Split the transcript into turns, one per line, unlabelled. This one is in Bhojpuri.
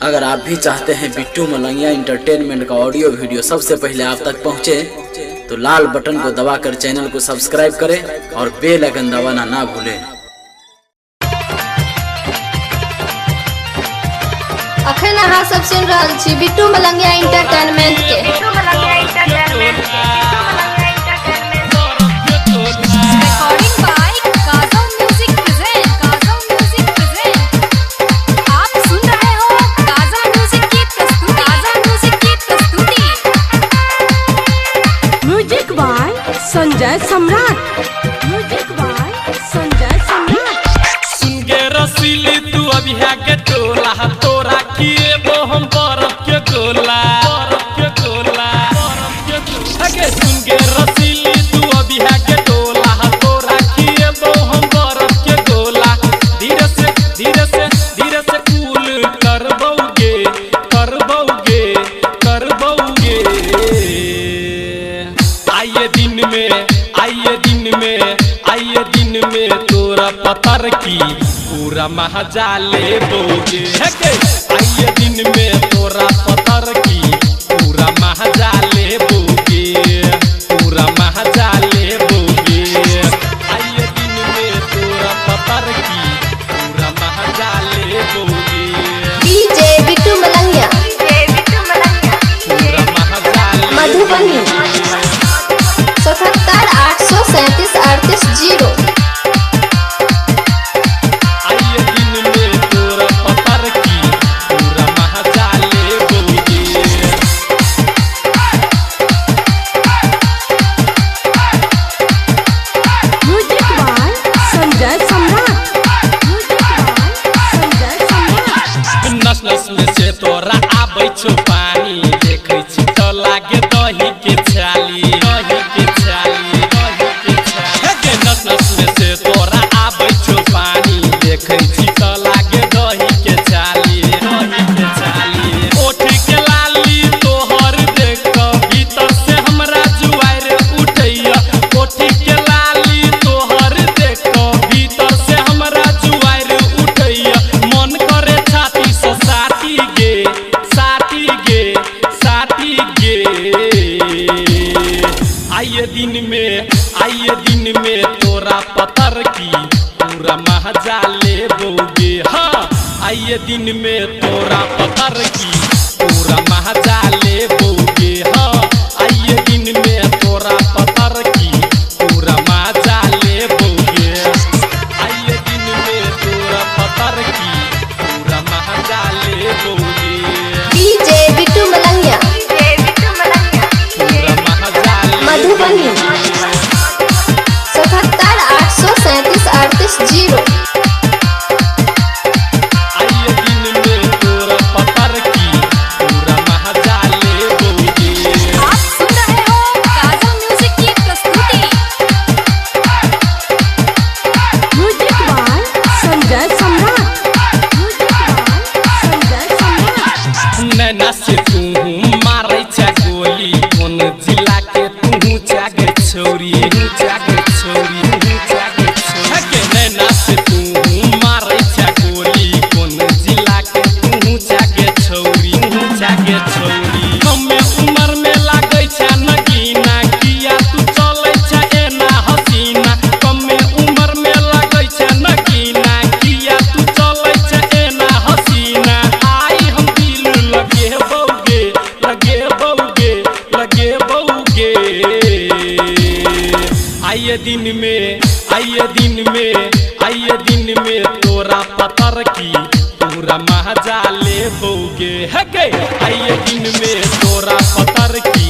अगर आप भी चाहते हैं बिट्टू मलंगिया इंटरटेनमेंट का ऑडियो वीडियो सबसे पहले आप तक पहुंचे, तो लाल बटन को दबाकर चैनल को सब्सक्राइब करें और बेल आइकन दबाना ना भूलें।
अखन अहाँ सब सुन रहल छी बिट्टू मलंगिया इंटरटेनमेंट के।
संजय सम्राट, म्यूजिक बाय संजय सम्राट।
सुन के रसीली तू अभी है के टोला, तोरा किए वो हम बरफ के गोला, बरफ के गोला, बरफ के गोला। के सुन के रसीली तू अभी है के टोला, तोरा किए वो हम बरफ के गोला। धीरे से धीरे से धीरे से कूल करबोगे, करबोगे, करबोगे। आइए दिन में, आइए दिन में, आइए दिन में तोरा पतर की पूरा महजा ले बोगे। आइए दिन में तोरा पतर की पूरा महजा ले बोगे, पूरा महजा ले बोगे। आइए दिन में तोरा पतर की पूरा महजा ले बोगे।
डीजे बिट्टू मलंगिया,
पूरा महजा ले
मधुबनी 77 837 38 0।
आइए दिन में तोरा पतर की पूरा महजा ले बोगे।
Music by Sanjay Samrat, music by Sanjay Samrat.
नस नस में से तोरा आबै छौ पानी, देखै छी तो लागे दही के छाली, दही के छाली, दही के छाली। के नस नस में से तोरा आबै छौ पानी, देखै छी तो लागे दही के छाली, दही के छाली। ओठ के लाली तोहर देख के भीतर से हमरा जुआर उठैया। ओठ के लाली तोहर देख के भीतर से हमरा जुआर उठैया। मन करे छाती से साटी गे, साटी गे, साटी गे। आइए दिन में, आइए दिन में तोरा पतर की पूरा महजा ले बोगे। हाँ, आइए दिन में तोरा पतर की पूरा महजा ले बोगे। हाँ, आइए दिन में तोरा पतर की पूरा महजा ले बोगे। आइए दिन में तोरा पतर की पूरा महजा ले बोगे।
डीजे बिट्टू मलंगिया,
पूरा महजा ले
मधुबनी 77 837 38 0।
आइए दिन में तोरा पतर की पूरा महजा ले बोगे।
आप सुन रहे हो काजा म्यूजिक की प्रस्तुति। Music by Sanjay Samrat, music by Sanjay Samrat.
नैना से तू मारै छ गोली, कोन जिला के तू जागे छोरी, जागे छोरी, जागे छोरी। के नैना से तू मारै छ गोली, कोन जिला के तू जागे छोरी, जागे छोरी। हमें उम्र में लागै छ नगीना, किया तू चलै छ एना हसीना। कमे उम्र में लागै छ नगीना, किया तू चलै छ एना हसीना। आई हम दिल लगे बौगे, लगे बौगे, लगे बौगे। आइए दिन में, आइए दिन में, आइए दिन में तोरा पतर की पूरा महजा ले बोगे। है के आइए दिन में तोरा पतर की